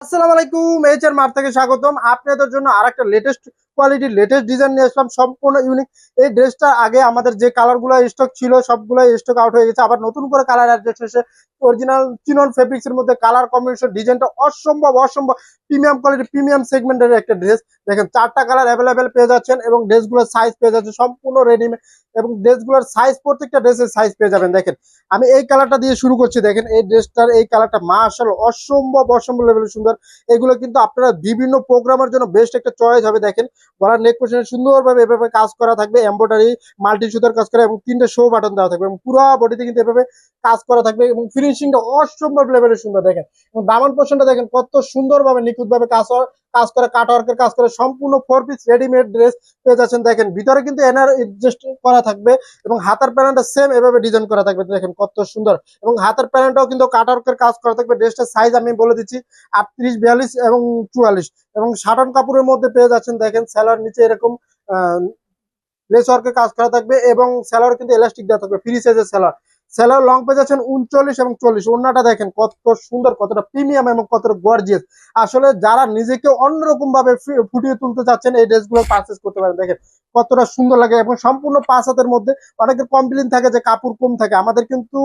আসসালামু আলাইকুম, HR mart থেকে স্বাগতম। আপনাদের জন্য আরেকটা লেটেস্ট কোয়ালিটির লেটেস্ট ডিজাইন নিয়ে আসলাম, সম্পূর্ণ ইউনিক। এই ড্রেসটা আগে আমাদের যে কালারগুলো স্টক ছিল সবগুলো স্টক আউট হয়ে গেছে, আবার নতুন করে কালার অ্যাডজাস্ট হয়েছে। অরিজিনাল চিনন ফেব্রিক্স এর মধ্যে কালার কম্বিনেশন, ডিজাইনটা অসম্ভব অসম্ভব প্রিমিয়াম কোয়ালিটি, প্রিমিয়াম সেগমেন্টের একটা ড্রেস। দেখেন, চারটা কালার অ্যাভেলেবেল পেয়ে যাচ্ছেন এবং ড্রেসগুলোর সাইজ পেয়ে যাচ্ছেন সম্পূর্ণ রেডিমেড, এবং ড্রেসগুলোর সাইজ প্রত্যেকটা ড্রেসের সাইজ পেয়ে যাবেন। দেখেন, আমি এই কালারটা দিয়ে শুরু করছি। দেখেন, এই ড্রেসটার এই কালারটা মাশাআল্লাহ অসম্ভব অসম্ভব লেভেলের সুন্দর। এগুলো কিন্তু আপনারা বিভিন্ন প্রোগ্রামের জন্য বেস্ট একটা চয়েস হবে। দেখেন, গলার নেক পোর্শনে সুন্দরভাবে এভাবে কাজ করা থাকবে, এমব্রয়ডারি মাল্টি সুতার কাজ করা, এবং তিনটে শো বাটন দেওয়া থাকবে, এবং পুরো বডিতে কিন্তু এভাবে কাজ করা থাকবে, এবং ফিনিশিংটা অসম্ভব লেভেলের সুন্দর। দেখেন, এবং দামান পোর্শনটা দেখেন কত সুন্দরভাবে নিখুঁতভাবে কাজ করা কাটওয়ার্কের কাজ করে সম্পূর্ণ 4 পিস রেডিমেড ড্রেস পেয়ে যাচ্ছেন। দেখেন, ভিতরে কিন্তু এনার অ্যাডজাস্ট করা থাকবে, এবং হাতার প্যানেলটা সেম এভাবে ডিজাইন করা থাকবে। দেখেন কত সুন্দর, এবং হাতের প্যানেলটাও কিন্তু কাটওয়ার্কের কাজ করা থাকবে। ড্রেসটার সাইজ আমি বলে দিচ্ছি, 38, 42 এবং 44, এবং সাটন কাপড়ের মধ্যে পেয়ে যাচ্ছেন। দেখেন, সেলার নিচে এরকম লেস ওয়ার্কের কাজ করা থাকবে, এবং সেলার কিন্তু এলাস্টিক দেওয়া থাকবে, ফ্রি সাইজের সেলার। সেলার লং পেয়ে যাচ্ছেন 39 এবং 40। ওড়নাটা দেখেন কত সুন্দর, কতটা প্রিমিয়াম এবং কতটা গর্জিয়াস। আসলে যারা নিজেকে অন্যরকম ভাবে ফুটিয়ে তুলতে চাচ্ছেন, এই ড্রেসগুলো পারচেস করতে পারেন। দেখেন কতটা সুন্দর লাগে, এবং সম্পূর্ণ 5 হাতের মধ্যে। অনেকের কমপ্লেইন থাকে যে কাপড় কম থাকে, আমাদের কিন্তু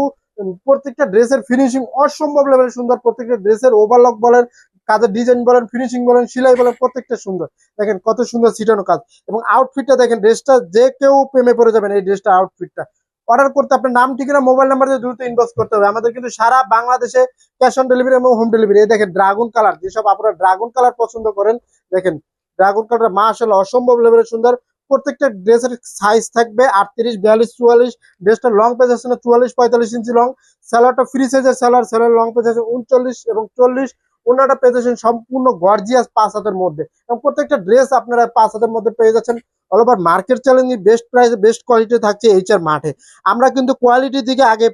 প্রত্যেকটা ড্রেসের ফিনিশিং অসম্ভব লেভেলের সুন্দর। প্রত্যেকটা ড্রেসের ওভারলক বলেন, কাজের ডিজাইন বলেন, ফিনিশিং বলেন, সেলাই বলেন, প্রত্যেকটা সুন্দর। দেখেন কত সুন্দর ছিটানো কাজ, এবং আউটফিটটা দেখেন, ড্রেসটা যে কেউ প্রেমে পড়ে যাবেন এই ড্রেসটা আউটফিটটা। অর্ডার করতে আপনার নাম, ঠিকানা, মোবাইল নাম্বার দিয়ে দ্রুত ইনবক্স করতে হবে। আমাদের কিন্তু সারা বাংলাদেশে ক্যাশ অন ডেলিভারি এবং হোম ডেলিভারি। এই দেখেন ড্রাগন কালার, যেসব আপনারা ড্রাগন কালার পছন্দ করেন, দেখেন ড্রাগন কালার মাশাআল্লাহ অসম্ভব লেভেলের সুন্দর। প্রত্যেকটা ড্রেসের সাইজ থাকবে 38, 42, 44। ড্রেসটা লং পেজ আছে না 44, 45 ইঞ্চি লং। স্যালোয়ারটা ফ্রি সাইজের স্যালোয়ার, স্যালোয়ার লং পেজ আছে 39 এবং 40। ওনাটা পেয়ে যাচ্ছেন সম্পূর্ণ গর্জিয়াস 5 হাতের মধ্যে, এবং প্রত্যেকটা ড্রেস আপনারা 5 হাতের মধ্যে পেয়ে যাচ্ছেন। All over market challenging best প্রাইসে বেস্ট কোয়ালিটি থাকছে এইচআর মাঠে। আমরা কিন্তু কোয়ালিটির দিকে আগে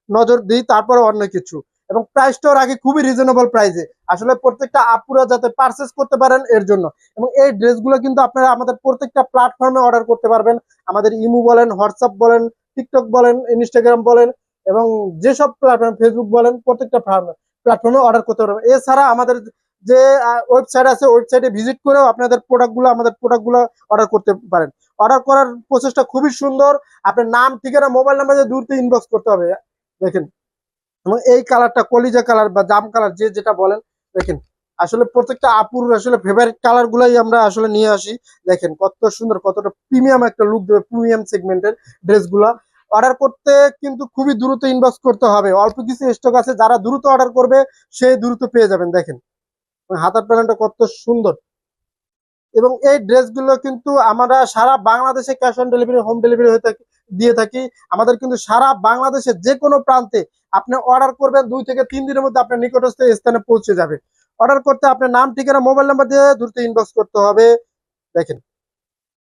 নজর দিই, তারপরে অন্য কিছু, এবং প্রাইসটাও রাখি খুবই রিজনেবল প্রাইসে। আসলে প্রত্যেকটা আপুরা যাতে পারচেস করতে পারেন এর জন্য। এবং এই ড্রেসগুলো কিন্তু আপনারা আমাদের প্রত্যেকটা প্ল্যাটফর্মে অর্ডার করতে পারবেন। আমাদের ইমো বলেন, হোয়াটসঅ্যাপ বলেন, টিকটক বলেন, ইনস্টাগ্রাম বলেন, এবং যেসব প্ল্যাটফর্ম, ফেসবুক বলেন, প্রত্যেকটা প্ল্যাটফর্মে অর্ডার করতে পারবেন। এছাড়া আমাদের যে ওয়েবসাইট আছে, ওয়েবসাইটে ভিজিট করেও আপনাদের আমাদের প্রোডাক্টগুলো অর্ডার করতে পারেন। অর্ডার করার প্রসেসটা খুবই সুন্দর। আপনার নাম, ঠিকানা, মোবাইল নাম্বার দিয়ে দ্রুত ইনবক্স করতে হবে। দেখেন, এবং এই কালারটা কলিজা কালার বা জাম কালার, যে যেটা বলেন। দেখেন, আসলে প্রত্যেকটা আপুর আসলে ফেভারিট কালার গুলাই আমরা আসলে নিয়ে আসি। দেখেন কত সুন্দর, কতটা প্রিমিয়াম একটা লুক দেবে, প্রিমিয়াম সেগমেন্টের ড্রেসগুলা। অর্ডার করতে কিন্তু খুবই দ্রুত ইনবক্স করতে হবে, অল্প কিছু স্টক আছে, যারা দ্রুত অর্ডার করবে সে দ্রুত পেয়ে যাবেন। দেখেন, হাতার প্যানেলটা কত সুন্দর, এবং এই ড্রেসগুলো কিন্তু আমরা সারা বাংলাদেশে cash on delivery, home delivery দিয়ে থাকি। আমাদের কিন্তু সারা বাংলাদেশের যে কোনো প্রান্তে আপনি অর্ডার করবেন, 2 থেকে 3 দিনের মধ্যে আপনার নিকটস্থ স্থানে পৌঁছে যাবে। অর্ডার করতে আপনার নাম, ঠিকানা, মোবাইল নাম্বার দিয়ে দ্রুত ইনবক্স করতে হবে। দেখেন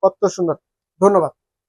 কত সুন্দর। ধন্যবাদ।